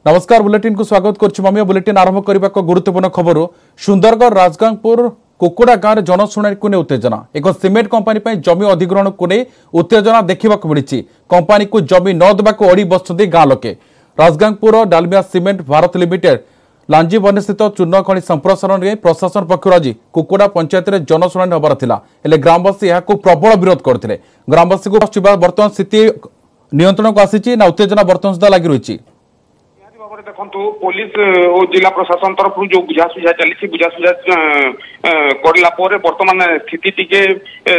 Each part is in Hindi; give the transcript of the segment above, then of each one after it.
नमस्कार बुलेटिन को स्वागत कर बुलेटिन आरंभ करने को गुरुत्वपूर्ण खबर सुंदरगढ़ राजगांगपुर कुकुड़ा गाँव में जनशुणाणी को उत्तेजना एक सीमेंट कंपनी जमी अधिग्रहण को उत्तेजना देखा मिली कंपनी को जमी न देवाक अड़ी बस गाँ लोके राजगांगपुर डालमिया सीमेंट भारत लिमिटेड लांजी बने स्थित चूर्ण खनि संप्रसारण में प्रशासन पक्ष आज कुकुड़ा पंचायत में जनशुणाणी होबार थिला हेले ग्रामवासी यहाँ प्रबल विरोध करते ग्रामवासी को बर्तमान स्थिति नियंत्रण को आसी ना उत्तेजना बर्तमान सुधा लगी रही देखु पुलिस और जिला प्रशासन तरफ जो बुझासुझा चली बुझासुझा करला बर्तमान स्थिति टिके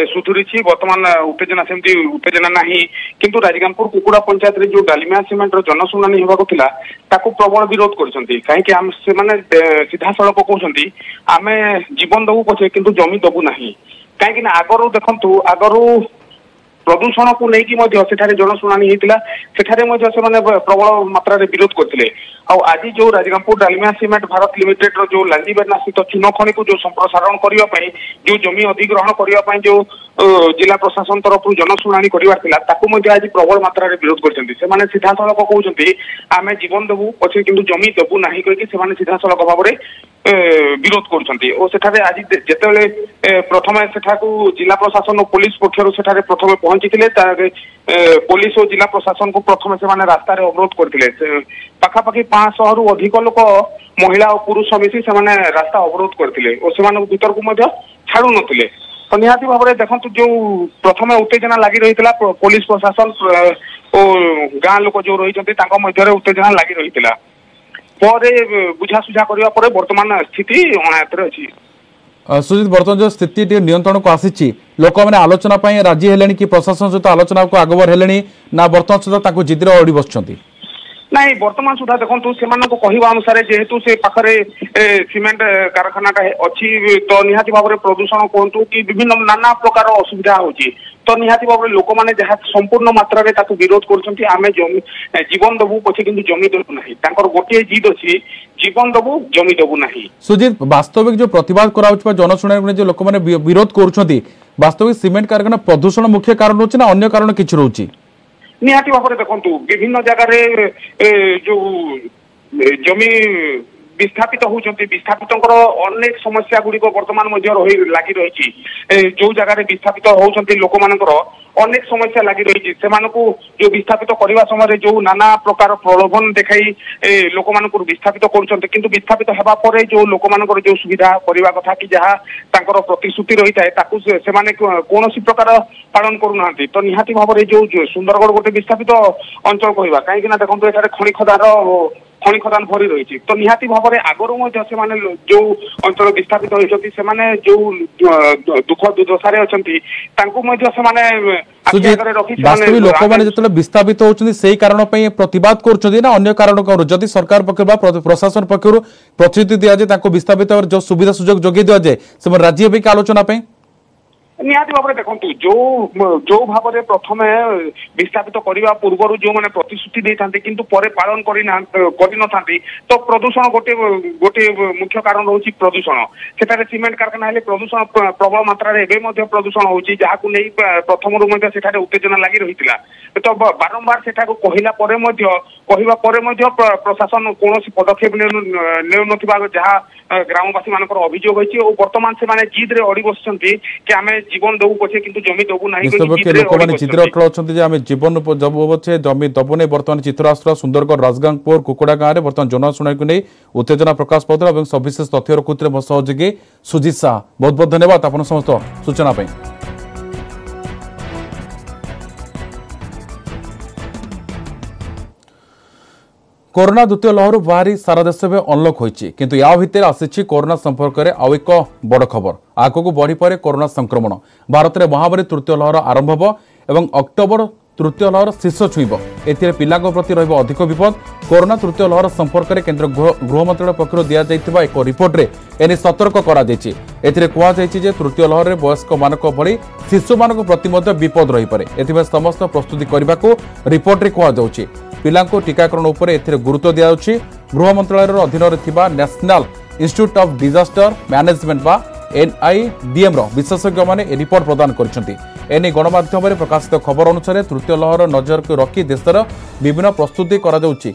सुधुरी बर्तमान उत्तेजना नहीं किंतु राजगांगपुर कुकुड़ा पंचायत रे जो डालमिया सीमेंट जनशुणाणी होगा प्रबल विरोध कर सीधा सड़क कहते आम जीवन दबू पछे किंतु जमी दबू ना कहीं आगरू देखु आगरू प्रदूषण को लेकिन जनशुणाणी होता से प्रबल मात्रा विरोध करते आज जो राजगांगपुर डालमिया सीमेंट भारत लिमिटेड जो लांजीबेना स्थित चून खनि को जो संप्रसारण करने जो जमी अधिग्रहण करने जो जिला प्रशासन तरफ जनशुणाणी कर आज प्रबल मात्रा विरोध कर सीधा सड़क कहते आम जीवन दबू पछे किंतु जमी दबू ना कहीं सीधा सड़क भाव में विरोध कर आज जिते प्रथम जिला प्रशासन और पुलिस पक्षर प्रथम पहुंची पुलिस और जिला प्रशासन को प्रथम से रास्ता अवरोध करते पाखापाखि 500 रु अधिक लोक महिला और पुरुष मिसी रास्ता अवरोध करते और से भीतर को छाड़ू नथिले तो निहाती भाव में देखो जो प्रथम उत्तेजना लगी रही पुलिस प्रशासन और गाँ लोक जो रही उत्तेजना लगी रही बुझासुझा करने वर्तमान स्थिति अणायत अच्छी सुजित बर्तमान जो स्थिति नियंत्रण को आसी लोक मैंने आलोचना राजी हेले कि प्रशासन सहित आलोचना को आगवर हेले ना बर्तमान सुधा जिद्र अड़ी बस नहीं वर्तमान सुधा देखो से कहवा अनुसार जेहेतु से पाखे सीमेंट कारखाना अच्छी तो निहाती भाव में प्रदूषण कहतु कि विभिन्न नाना प्रकार असुविधा होची तो निहाती भाव में लोक मैंने जहाँ संपूर्ण मात्रा विरोध कर जीवन दबू पछे किंतु जमी दबू ना गोटे जिद अच्छी जीवन दबू जमी दबू ना सुजित वास्तविक जो प्रतिवाद करा जनशुणाणी जो लोक मैंने विरोध कर वास्तविक सीमेंट कारखाना प्रदूषण मुख्य कारण रोचे ना अन्य कारण किसी रोचे निहाती भाव में देखु विभिन्न जगार जो जमी विस्थापित होती विस्थापित अनेक समस्या गुड़िक बर्तमान लगी रही जो जगार विस्थापित होती लोक मानकर अनेक समस्या लगी रही से जो विस्थापित करने समय जो नाना प्रकार प्रलोभन देखाई लोक मान विस्थापित कर विस्थापित होगा जो लोक मान जो सुविधा करने कथा कि जहाँ प्रतिश्रुति रही है कौन प्रकार पालन करूना तो निहाती भाव में जो सुंदरगढ़ गोटे विस्थापित अंचल कहवा कहीं खनि खदान भरी रही तो निहाती भाव में आगरू जो अंचल विस्थापित होती जो दुख दुर्दशा वास्तविक लोक मैंने विस्थापित होती से कारण प्रतिवाद कर कारण कौन जदि सरकार पक्ष प्रशासन पक्ष प्रतिश्रुति दि जाए विस्थापित जो सुविधा सुजोग जोगे दि जाए से राजी हे कि आलोचना निहाती भाव में देखु जो भाव में प्रथम विस्थापित करने पूर्व जो मैंने प्रतिश्रुति देते किंतु पालन कर तो प्रदूषण गोटे गोटे मुख्य कारण रोच प्रदूषण से सीमेंट कारखाना प्रदूषण प्रबल मात्रा प्रदूषण हो प्रथम उत्तेजना लगी रही तो बारंबार से कहला प्रशासन कौन पदक्षेप ने जहाँ ग्रामवासी मान अभियोग होती बर्तमान से जिद्रे अड़ी बस कि आम जीवन दबू पछे किंतु जमी दबू ना लोक जिद्र अटल आम जीवन दबू पछे जमी दबू नहीं बर्तमान चित्र आसला सुंदरगढ़ राजगांगपुर कुकुड़ा गाँव में बर्तमान जनशुणाणी को नहीं उत्तेजना प्रकाश पाउला और सविशेष तथ्य रखुते मो सहयोगी सुजित शाह बहुत बहुत धन्यवाद आप समस्त सूचना। कोरोना द्वितीय लहर बाहरी सारा देश में अनलक होइछि किंतु या भितर आसी कोरोना संपर्क में आउ एक बड़ खबर आगक बढ़ी पारे कोरोना संक्रमण भारत में महामारी तृतीय लहर आरंभ हो एवं अक्टोबर तृतीय लहर शीर्ष छुईब एथिरे पिलांक प्रति रहिब अधिक विपद कोरोना तृतीय लहर संपर्क में केंद्र गृह मंत्रालय पक्षर दि जाइथिबा एक रिपोर्ट रे एने सतर्क करा जायछि एथिरे कुआ जायछि जे तृतीय लहर में वयस्क मानक भली शिशु मानक प्रति मध्य विपद रही पारे एथिबे समस्त प्रस्तुति करबाको रिपोर्ट रे कुआ जाउछि पिलांको टीकाकरण उपर एथिरे गुरुत्व दिया जाउछि गृह मंत्रालय अधीन रे थिबा national institute of disaster management बा NIDM रो विशेषज्ञ माने रिपोर्ट प्रदान करछन्ति एने गणमाध्यम प्रकाशित खबर अनुसार तृतीय लहर नजर को रखी देशर विभिन्न प्रस्तुति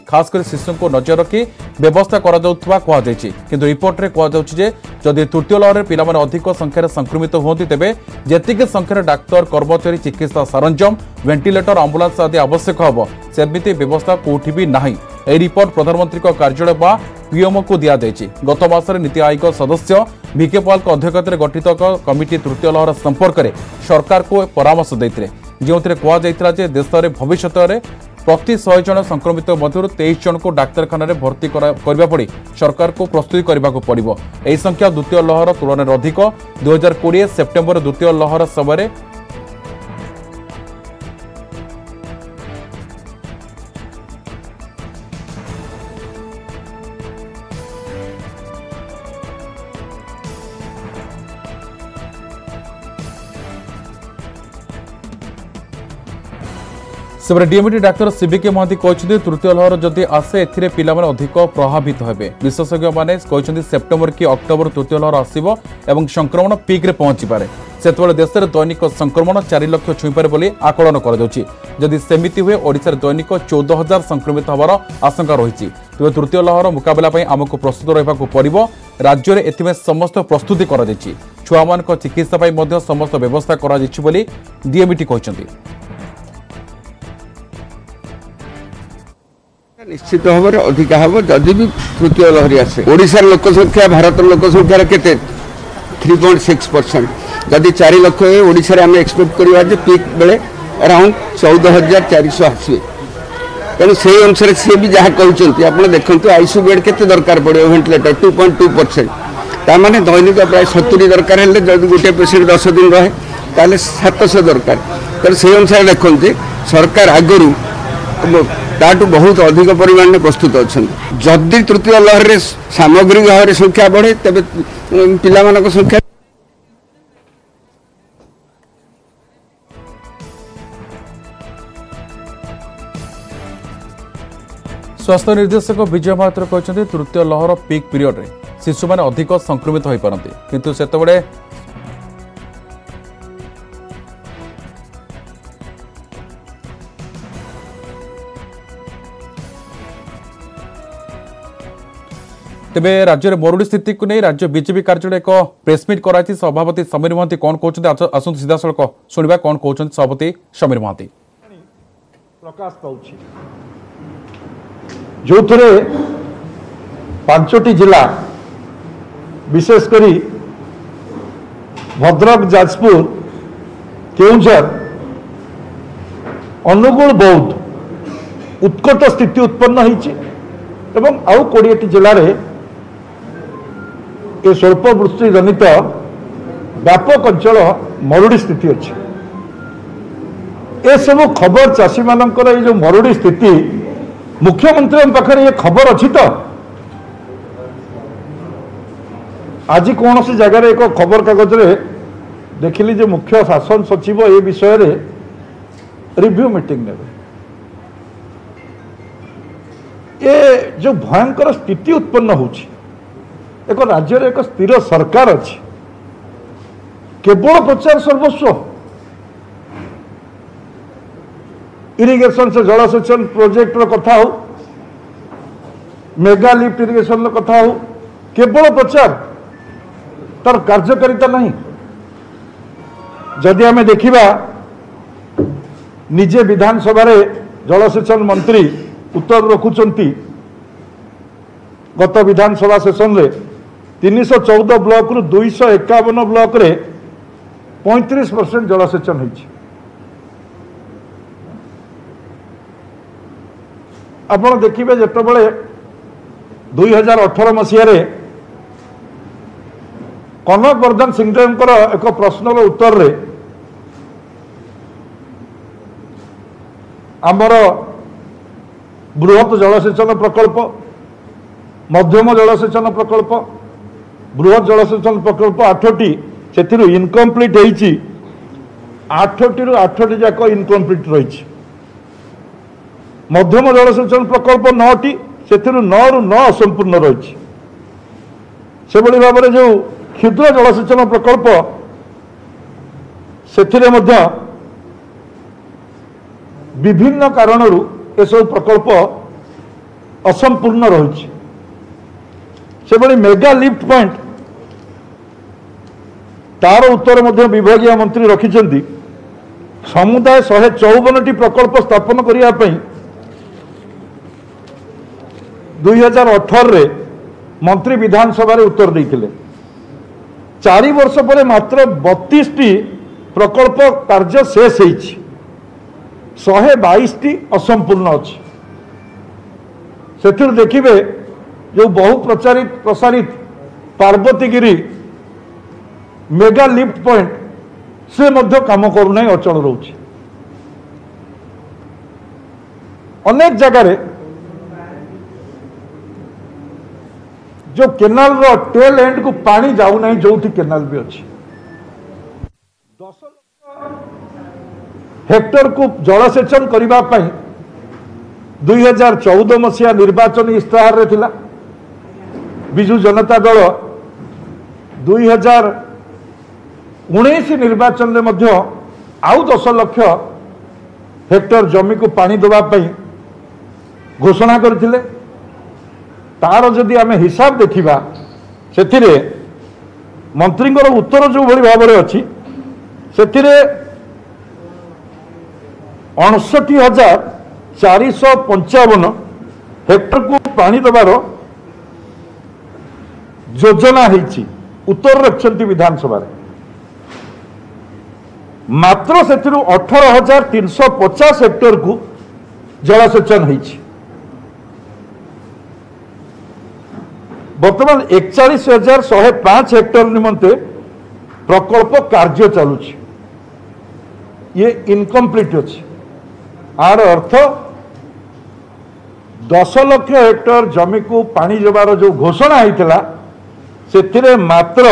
खासकर शिशु को नजर रखी व्यवस्था किंतु रिपोर्ट में कहुचे जदि तृतीय लहर पिला अधिक संख्यार संक्रमित होती तेज जी संख्यार डाक्तर कर्मचारी चिकित्सा सरंजाम वेंटिलेटर आंबुलांस आदि आवश्यक हम सेमती व्यवस्था कौटी भी ना। यह रिपोर्ट प्रधानमंत्री कार्यालय बा पीएमओ को दि जाएगी। गत मासरे नीति आयोग सदस्य भिके पॉल अध्यक्षतार गठित कमिटी तृतीय लहर संपर्क में सरकार को परामर्श देते जो कहुला देश में भविष्य में प्रति 100 जन संक्रमित मध्य 23 जन को डाक्तखाना भर्ती करने पड़ी सरकार को प्रस्तुति करने को पड़ो। यह संख्या द्वितीय लहर तुलन में अधिक 2020 सेप्टेम्बर द्वितीय लहर समय सेपटे डीएमडी डाक्तर सीबीके महांती कहते तृतीय लहर जदि आसे एथिरे पिला माने अधिक प्रभावित हेबे। विशेषज्ञ माने कहते सेप्टेम्बर कि अक्टोबर तृतीय लहर आसिबो एवं संक्रमण पीक रे पहुंची पारे सेतबेले देश में दैनिक संक्रमण 4 लाख छुईपारे बोली आकलन कर जदि सेमिति हुए ओडिशा दैनिक 14,000 संक्रमित हबार आशंका रही तेज तृतीय लहर मुकाबला आमको प्रस्तुत रहा पड़ो। राज्य में एथिमे समस्त प्रस्तुति कर छुआ मान चिकित्सा समस्त व्यवस्था कर डीएमडी कहते निश्चित भाव में अधिक हम जदि भी तृतीय लहरी आसे ओडिशार लोक संख्या भारत लोक संख्यार केते 3.6% जदि 4 लाख ओडिशा रे हम एक्सपेक्ट करवा जे पीक बेले अराउंड 14,400 आसवे तेणु से अनुसार सी भी जहाँ कहते आप देखते आईसीयू बेड के दरकार पड़े वेंटिलेटर 2.2% ताने दैनिक प्राय 70 दरकार है जब गोटे पेसेंट 10 दिन रहे ताले 700 दरकार तेणु से अनुसार देखते सरकार आगरू ताटू बहुत अधिक परिमाण में प्रस्तुत अच्छा जदि तृतीय लहर में सामग्रिक भाव में संख्या बढ़े तेज पिला संख्या स्वास्थ्य निर्देशक विजय महात्र कहते तृतीय लहर पीक पीरियड रे शिशु माने अधिक संक्रमित हो पारती किंतु सेतबेले तेबे राज्य में मरुड़ी स्थिति को नहीं राज्य बीजेपी कार्यालय एक प्रेसमिट कराई सभापति समीर महांती कौन कहते आसतु सीधा सड़क शुणा कौन कहते सभापति समीर महांती प्रकाश पाउछि जो थे 5टी जिला विशेषकर भद्रक जाजपुर केउंझर अनुगुल बौद्ध उत्कट स्थिति उत्पन्न होती आउ 20टी जिले में ये स्वल्प वृष्टि जनित व्यापक अंचल मरुड़ी स्थिति अच्छी ये सब खबर चाषी मानकर ये जो मरुड़ी स्थिति मुख्यमंत्री पाखे ये खबर अच्छी तो आज कौन सी जगह एक खबर कागज रे देखिली जो मुख्य शासन सचिव ये विषय रे रिव्यू मीटिंग ने ये जो भयंकर स्थिति उत्पन्न होची एक राज्य रे एक स्थिर सरकार अच्छी केवल प्रचार सर्वस्व इरिगेशन से जलसेचन प्रोजेक्ट कथा हो मेगा लिफ्ट इरिगेशन कथा हो केवल प्रचार तार कार्यकारिता नहीं जदि आम देखा निजे विधानसभा जलसेचन मंत्री उत्तर रखुंट गत विधानसभा सेशन रे 314 ब्लॉक रु 251 ब्लॉक रे 35% जलसेचन होइछि। आपण देखिबे जेतबेले 2018 मसीह रे कनक वर्धन सिंहदेव एक प्रश्नर उत्तर रे आमर बृहत जलसेचन प्रकल्प मध्यम जलसेचन प्रकल्प बृहत जलसेचन प्रकल्प 8टी से इनकम्प्लीट होती 8टी रु 8टी जाक इनकम्प्लीट रही मध्यम जलसेचन प्रकल्प 9टी से 9 रु 9 असंपूर्ण रही से भाव में जो क्षुद्र जलसेचन प्रकल्प ସେଥିରେ ମଧ୍ୟ विभिन्न कारणरू एसबू प्रकल्प असंपूर्ण रही से मेगा लिफ्ट पॉइंट तार उत्तर मध्य विभागीय मंत्री रखिंट समुदाय 154 प्रकल्प स्थापन करने 2018 मंत्री विधानसभा उत्तर देते 4 वर्ष पर मात्र 32 प्रकल्प कार्य शेष होती 122 असंपूर्ण अच्छी से देखिए जो बहु प्रसारित पार्वतीगिरी मेगा लिफ्ट पॉइंट से मध्य काम करूना अचल रोचे अनेक जगार जो केनाल रो टेल एंड को पानी जाऊना जो केनाल भी अच्छी 10 हेक्टर को जलसेचन करने 2014 मसीहा निर्वाचन इस्ताहार रे थिला बिजु जनता दल 2019 निर्वाचन में मध्य आउ 10 लाख हेक्टर जमी को पानी देवाई घोषणा करथिले तार जदि आमे हिसाब देखिबा सेथिरे मंत्रींकर उत्तर जो भली भाव में अच्छी सेथिरे 59,455 हेक्टर को पानी देवार योजना होती उत्तर रखिंट विधानसभा मात्र से 18,350 हेक्टर को जलसेचन होती बर्तमान 41,105 हेक्टर निमंते प्रकल्प कार्य चलुची ये इनकम्प्लीट अच्छी आर अर्थ 10 लाख हेक्टर जमी को पानी जबार जो घोषणा होता से मात्र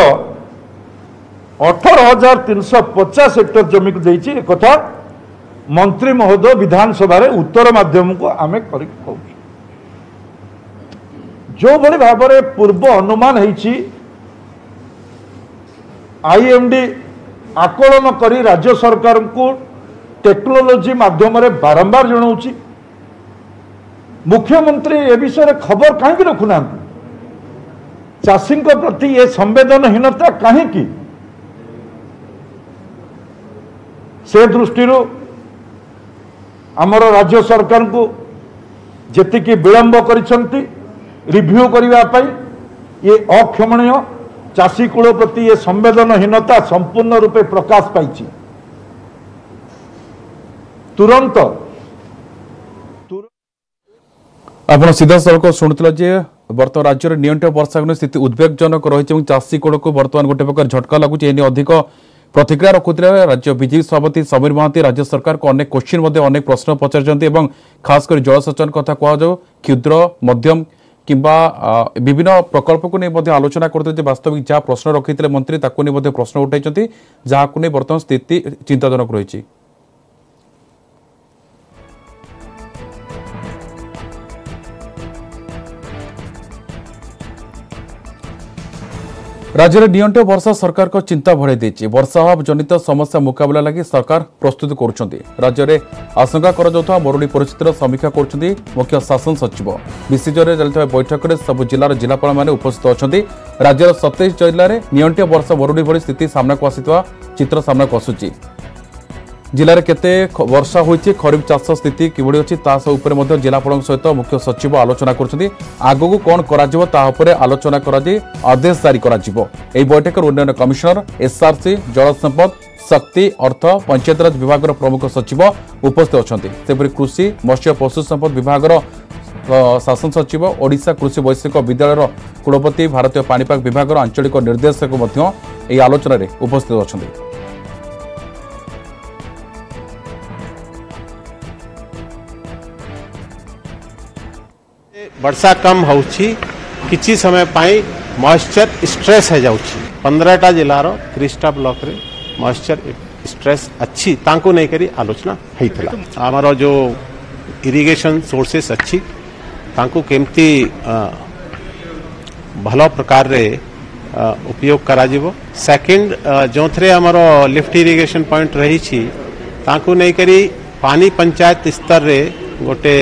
18,350 हेक्टर जमी को देती एक कथा मंत्री महोदय विधानसभा उत्तर माध्यम को आम कर जो भली भाव में पूर्व अनुमान होती आईएमडी आकलन करी राज्य सरकार को टेक्नोलोजी माध्यम बारंबार जनाऊँ मुख्यमंत्री ए विषय खबर कहीं रखुना चाषी प्रति ये संवेदनहीनता कहीं से दृष्टि आमर राज्य सरकार को जी विलंब करिसेंती रिव्यू करने ये अक्षमणीय चाषी कूल प्रति ये संवेदनहीनता संपूर्ण रूपे प्रकाश पाई तुरंत आप सीधा सड़क शुणुला जे बर्तमान राज्य में नियंत्रण वर्षा स्थिति उद्वेगजनक रही चाषी कूल को बर्तमान गोटे प्रकार झटका लगुच अधिक प्रतिक्रिया रखुते राज्य बीजेपी सभापति समीर महांती राज्य सरकार को अनेक क्वेश्चन अनेक प्रश्न पचार खासकर जलसेचन कथा कहु क्षुद्र मध्यम किंबा विभिन्न प्रकल्प को नहीं आलोचना करते वास्तविक जहाँ प्रश्न रखी मंत्री ताकू प्रश्न उठाई जहाँ को नहीं बर्तमान स्थिति चिंताजनक रही राज्य में नियंत्रण वर्षा सरकार को चिंता बढ़ाई देछि वर्षा अभाव जनित समस्या मुकाबला लगी सरकार प्रस्तुत करुछंती राज्य में आशंका करा मरुड़ी परिस्थितिर समीक्षा करुछंती मुख्य शासन सचिव बीसीजरे चलता बैठक में सबु जिलार जिलापाल माने उपस्थित अच्छी राज्यर 27 जिले में नियंत्रण वर्षा मरुड़ी भली स्थिति सामना को आसीथिबा चित्र सामना को आसुछि जिले में केते वर्षा होइछि खरीफ चाष स्थिति किभଳି अछि ता सब उपर जिलापाल सहित मुख्य सचिव आलोचना करछथि आगो कोन कराजिवो ता उपरे आलोचना कराजी आदेश जारी कराजिवो एही बैठक उन्नयन कमिशनर एसआरसी जल संपद शक्ति अर्थ पंचायतराज विभाग प्रमुख सचिव उपस्थित अछंती सेपरि कृषि मत्स्य पशु संपद विभाग शासन सचिव ओडिशा कृषि वैश्विक विद्यालय कुलपति भारतीय पाणीपाग विभाग आंचलिक निर्देशक आलोचन में उपस्थित अछंती वर्षा कम होउछि किछि समय पाई मॉइस्चर स्ट्रेस हो जाउछि 15टा जिलार 30टा ब्लॉक रे मॉइस्चर स्ट्रेस अच्छी तांको नहीं करी आलोचना होइतला हमर जो इरिगेशन सोर्सेस अच्छी तांको केमती भलो प्रकार रे उपयोग करा जिवो। सेकंड जो थे आमर लिफ्ट इरिगेशन पॉइंट रही ताकू नहीं करी पानी पंचायत स्तर रे गोटे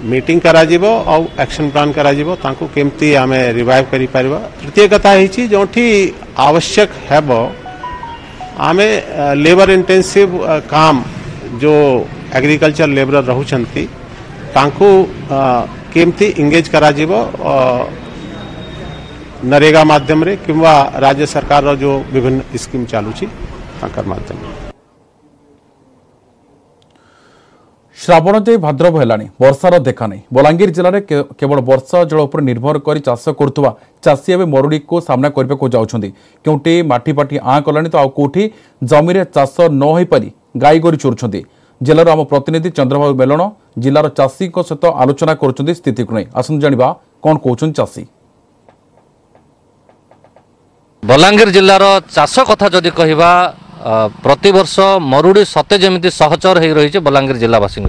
मीटिंग करा जिवो और एक्शन प्लान करा जिवो ताकू केमती आमे रिवाइव करी पारिबा। तृतीय कथा है जोठी आवश्यक हेबो आमे लेबर इंटेंसिव काम जो एग्रीकल्चर लेबर रहउछंती ताकू केमती इंगेज करा जिवो नरेगा माध्यम रे किंवा राज्य सरकार रो जो विभिन्न स्कीम चालू छी ताकर माध्यम रे। श्रावण जे भाद्रव हेलानी वर्षार देखा नहीं। बलांगीर जिले में केवल वर्षा जल उपर निर्भर कर चाष करुवा चाषी एवं मरुड़ी को सामना करने को जाउछंती। क्योंटि माटीपाटी आँ कलानी तो आउठी जमी चाष न हो पारि गाई गोरी चोरुछंती। जिलार आम प्रतिनिधि चंद्रबाबू मेलन जिलार चाषी सहित आलोचना करुछंती स्थिति को नहीं। आसନ୍ତୁ जानिबा कोन कहउछन चाषी। बलांगीर जिलार चाष कथा जदि कहबा प्रतिवर्ष मरुड़ी सते जमी सहचर हो रही है बलांगीर जिलावासी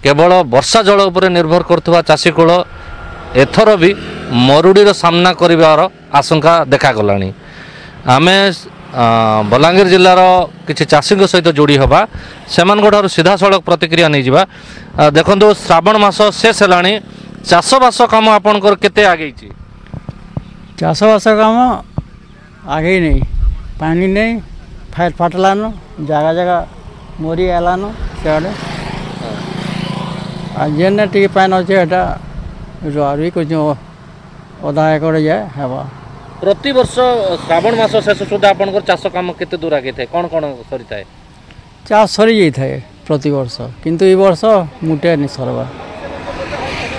केवल वर्षा जल उपर निर्भर करुवा चाषी कूल एथर भी मरुड़ीर सामना कर आशंका देखागला। आम बलांगीर जिलार किसी चाषी सहित जोड़ी हवा से सीधा सड़क प्रतिक्रिया नहीं जावा। देखो श्रावण मास शेष है चाषबास कम आपंकर केते आगे चाषबास कम आगे नहीं पानी नहीं फाइट फाटलान जगह जगह मरी आलान सियाड़े जेने टी पान अच्छे रुआरुई कुछ अधा एकड़ जाए हेबा। प्रति वर्ष श्रावण मास शेष सुधा आपन चाष कम केते दूर आगे थे कौन कौन सरी थाए चाष सरी जाई थाए प्रति वर्ष किंतु ई वर्ष मुटे नहीं सरवा।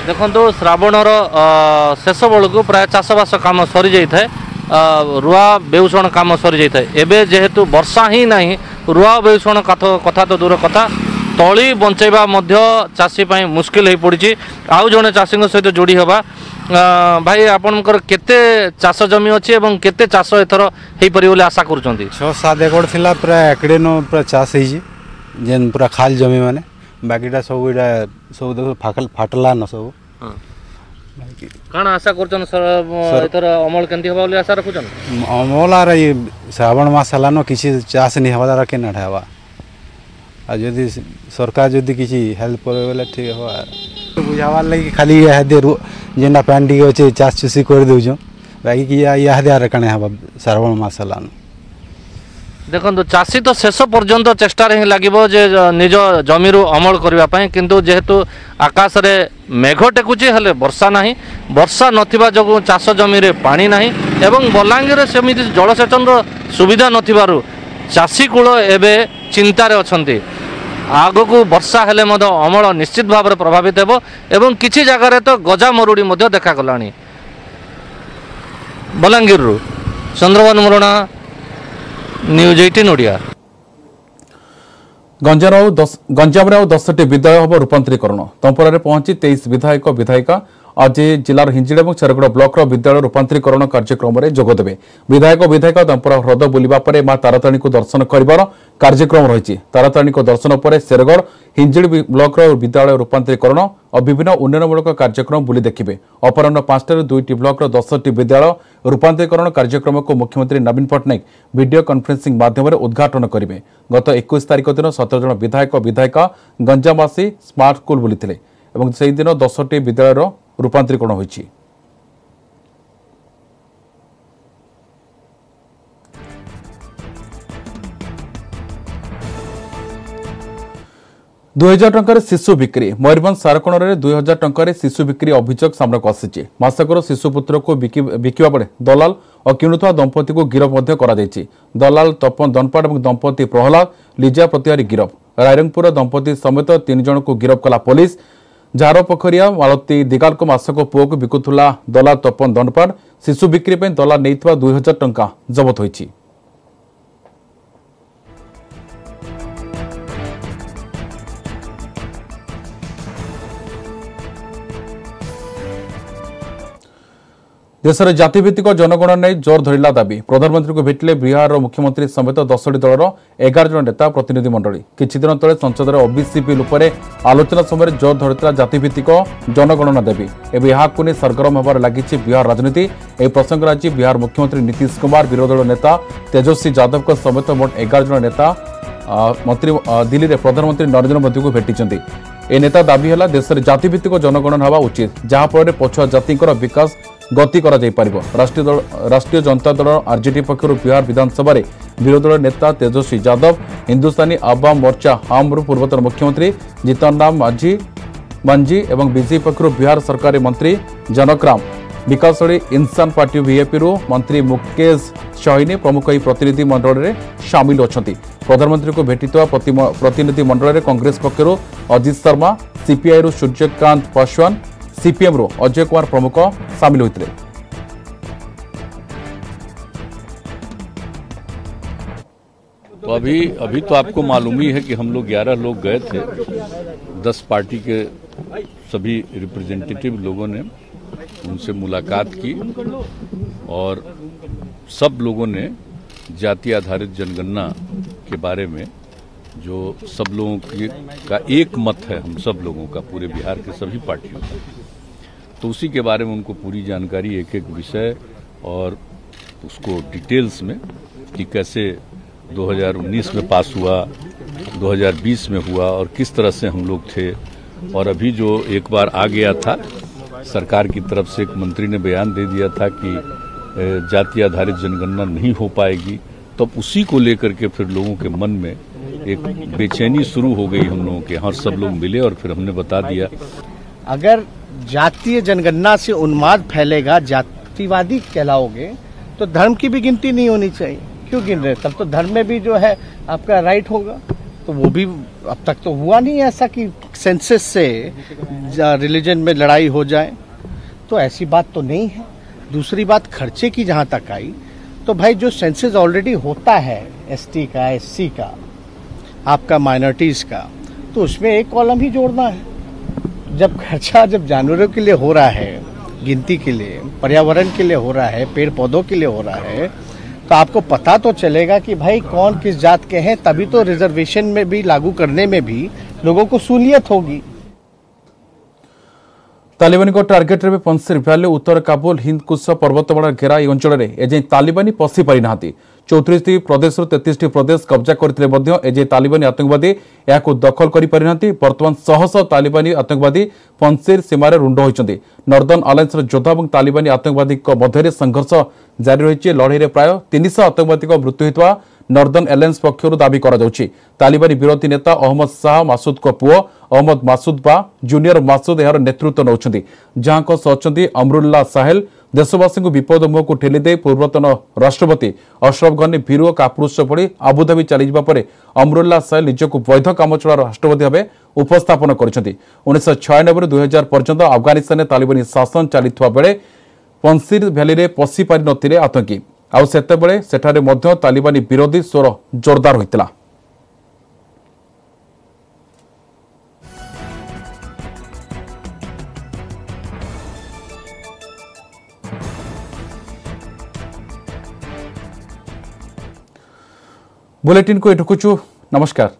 देखो श्रावणर शेष बेलू प्राय चाषबास कम सरी जाई थाए रुआ बेउषण काम सरी जाए। एबे जेहेतु वर्षा ही नहीं रुआ बेउषण कथा तो दूर कथा तली बंचेबा मध्य चाषी पाई मुश्किल हो पड़ी। आउ जड़े चाषी सहित जोड़ी हवा भाई आपनकर केते चाष जमी अच्छी एवं केते चाष एथर हो पारि बोले आशा करुछंती। 6-7 एकड़ थिला प्राय एकड़े नो पूरा चाष होई जेन पूरा खाल जमी माने बाकीटा सब इडा सब देखो फाटला न सब कण आशा करछन सर एथर अमल केंती हबा बोले आशा रखुछन। अमल आर श्रावण मास हलानो किसी चाष नहीं हवा दारा केना ढावा आ जदी सरकार जदी किसी हेल्प करे बोले ठीक हवा बुझावार लगी खाली यह दे जेना पैंडी अच्छे चाष चुसी कर दउछ बाकी कि यह दे आर कने हवा श्रावण मास हलानो। देखो चाषी तो शेष पर्यंत चेष्टा ही लगे निज जमीर अमल करने किंतु जेहेतु आकाश रे मेघ टेकुची हेले वर्षा नहीं वर्षा नथिबा जगु चाष जमी रे पानी नहीं एवं बलांगीर सेमिति जलसेचन सुविधा नथिबारु चाषी कूल एबे चिंतार अछंती। आगकू वर्षा हेले मध्य अमल निश्चित भाव में प्रभावित हेबो एवं किछि जगार तो गजा मरुड़ी मध्य देखागलानी। बलांगीर रु चंद्रबाबू मुरणा न्यूज 18 ओडिया। गंजाम 10टी विद्यालय हम रूपांतरीकरण तंपरा पहुंची 23 विधायक विधायिका आज जिलार हिंजिड़ और चेरगड़ ब्लॉक विद्यालय रूपांतरीकरण कार्यक्रम में जोगदेवे। विधायक विधायिका तंपरा ह्रद बुलवा मां ताराताणी को दर्शन कर कार्यक्रम रही। ताराताणी को दर्शन पर शेरगढ़ हिंजिड़ ब्लॉक विद्यालय रूपांतरीकरण और विभिन्न उन्नयनमूलक कार्यक्रम बुली देखिए। अपराह 5टार 2टी ब्लॉक 10टी विद्यालय रूपांतरीकरण कार्यक्रम को मुख्यमंत्री नवीन पट्टनायक वीडियो कॉन्फ्रेंसिंग माध्यम उद्घाटन करेंगे। गत 21 तारिख दिन 17 जन विधायक विधायिका गंजाम आसी स्मार्ट स्कूल बुली और से दिन 10टी विद्यालय रूपांतरीकरण होइछि। ₹2000 टंकार शिशु बिक्री मयूरभंज सारकोण में 2000 टंकार शिशु बिक्री अभियोग सामना को आसी। मासकर शिशुपुत्र को बिकिबा बेले दलाल और किणुवा दंपति को गिरफ दलाल तपन दनपाट और दंपति प्रहलाद लिजा प्रतिहारी गिरफ। रायरंगपुर दंपति समेत 3 जन को गिरफ कला पुलिस। झार पोखरिया मालती दिगाल को मासक पुओ को बिकुला दलाल तपन दनपाट शिशु बिक्री दलाल नहीं 2000 टंका जबत होइछि। देश में जातिभित्तिक जनगणना नहीं जोर धरला दाबी प्रधानमंत्री को भेटिले बिहार मुख्यमंत्री समेत 10टी दलर 11 जन नेता प्रतिनिधि मंडली किछि दिन तले संसद में ओबीसी बिल उपर आलोचना समय जोर धरता जातिभित्तिक जनगणना दाबी एवं यहाँ नहीं सरगरम होबार लगी बिहार राजनीति। यह प्रसंग आज बिहार मुख्यमंत्री नीतीश कुमार विरोधी दल नेता तेजस्वी यादव समेत मोट 11 जन नेता मंत्री दिल्ली में प्रधानमंत्री नरेंद्र मोदी को भेटी। ए नेता दाबी है देश में जातिभित्तिक जनगणना होगा उचित जहाँफल पछुआ जाति विकास गति करा जाई पारिबो। राष्ट्रीय जनता दल आरजेडी पक्षर बिहार विधानसभा विरोधी दल नेता तेजस्वी यादव हिंदुस्तानी आवाम मोर्चा हामरू पूर्वतन मुख्यमंत्री जीतन राम मांझी एवं बीजेपी पक्षर बिहार सरकारी मंत्री जनकराम विकासड़ी इंसान पार्टी वीएपी रु मंत्री मुकेश शाहिनी प्रमुख यह प्रतिनिधि मंडल में सामिल होती। प्रधानमंत्री को भेटी प्रतिनिधि मंडल में कांग्रेस पक्षर अजित शर्मा सीपीआई रु सूर्यकांत पासवान सीपीएम रो अजय कुमार प्रमुख सामिल होते। तो अभी तो आपको मालूम ही है कि हम लोग 11 लोग गए थे, 10 पार्टी के सभी रिप्रेजेंटेटिव लोगों ने उनसे मुलाकात की और सब लोगों ने जाति आधारित जनगणना के बारे में जो सब लोगों का एक मत है, हम सब लोगों का, पूरे बिहार के सभी पार्टियों का, तो उसी के बारे में उनको पूरी जानकारी एक एक विषय और उसको डिटेल्स में कि कैसे 2019 में पास हुआ, 2020 में हुआ और किस तरह से हम लोग थे। और अभी जो एक बार आ गया था सरकार की तरफ से, एक मंत्री ने बयान दे दिया था कि जाति आधारित जनगणना नहीं हो पाएगी, तो उसी को लेकर के फिर लोगों के मन में एक बेचैनी शुरू हो गई हम लोगों के। हर सब लोग मिले और फिर हमने बता दिया अगर जातीय जनगणना से उन्माद फैलेगा, जातिवादी कहलाओगे, तो धर्म की भी गिनती नहीं होनी चाहिए। क्यों गिन रहे? तब तो धर्म में भी जो है आपका राइट होगा, तो वो भी अब तक तो हुआ नहीं ऐसा कि सेंसस से रिलीजन में लड़ाई हो जाए, तो ऐसी बात तो नहीं है। दूसरी बात खर्चे की जहाँ तक आई, तो भाई जो सेंसस ऑलरेडी होता है एसटी का, एससी का, आपका माइनॉरिटीज का, तो उसमें एक कॉलम ही जोड़ना है। जब खर्चा जब जानवरों के लिए हो रहा है, गिनती के लिए, पर्यावरण के लिए हो रहा है, पेड़ पौधों के लिए हो रहा है, तो आपको पता तो चलेगा कि भाई कौन किस जात के हैं, तभी तो रिजर्वेशन में भी लागू करने में भी लोगों को सहूलियत होगी। तालिबानी को टार्गेट रे पंसिर भ्याली उत्तर काबुल हिंदकुश पर्वतमाला घेरा এই অঞ্চলে এজে तालिबानी पशि पारि नाहांती। 34टी प्रदेश 33टी प्रदेश कब्जा करथिले मध्य एजे तालिबानी आतंकवादी याकु दखल करि पारि नाहांती। वर्तमान शह शह तालिबानी आतंकवादी पंसिर सीमारे रुंड होइचंती। नॉर्दर्न अलायंस जोधा और तालिबानी आतंकवादी मध्य संघर्ष जारी रही। लड़ाई में प्राय 300 आतंकवादी मृत्यु होता नॉर्दर्न अलायंस पक्षर दाबी करा जाउछि। तालिबानी विरोधी नेता अहमद शाह मासूद को पुओ अहमद मासूद बा जूनियर मासूद यार नेतृत्व नौछंती, जहां सचंती अमरुल्लाह साहेल। देशवासी को विपद मुह को ठेली दे पूर्वतन राष्ट्रपति अशरफ गनी भीरु कापुरुष पड़ी आबुधाबी चली जावा परे अमरुल्लाह साहेल निजक वैध कामचलार राष्ट्रपति भाव उपस्थापन करछंती। 1996 2000 पर्यंत अफगानिस्तान तालिबानी शासन चलता बेले पंसिर भ्याली में पशि पारि नथिले आतंकी। आउ सेतेबेले सेठारे मध्य तालिबानी विरोधी स्वर जोरदार होइतिला। बुलेटिन को एठुकुछु। नमस्कार।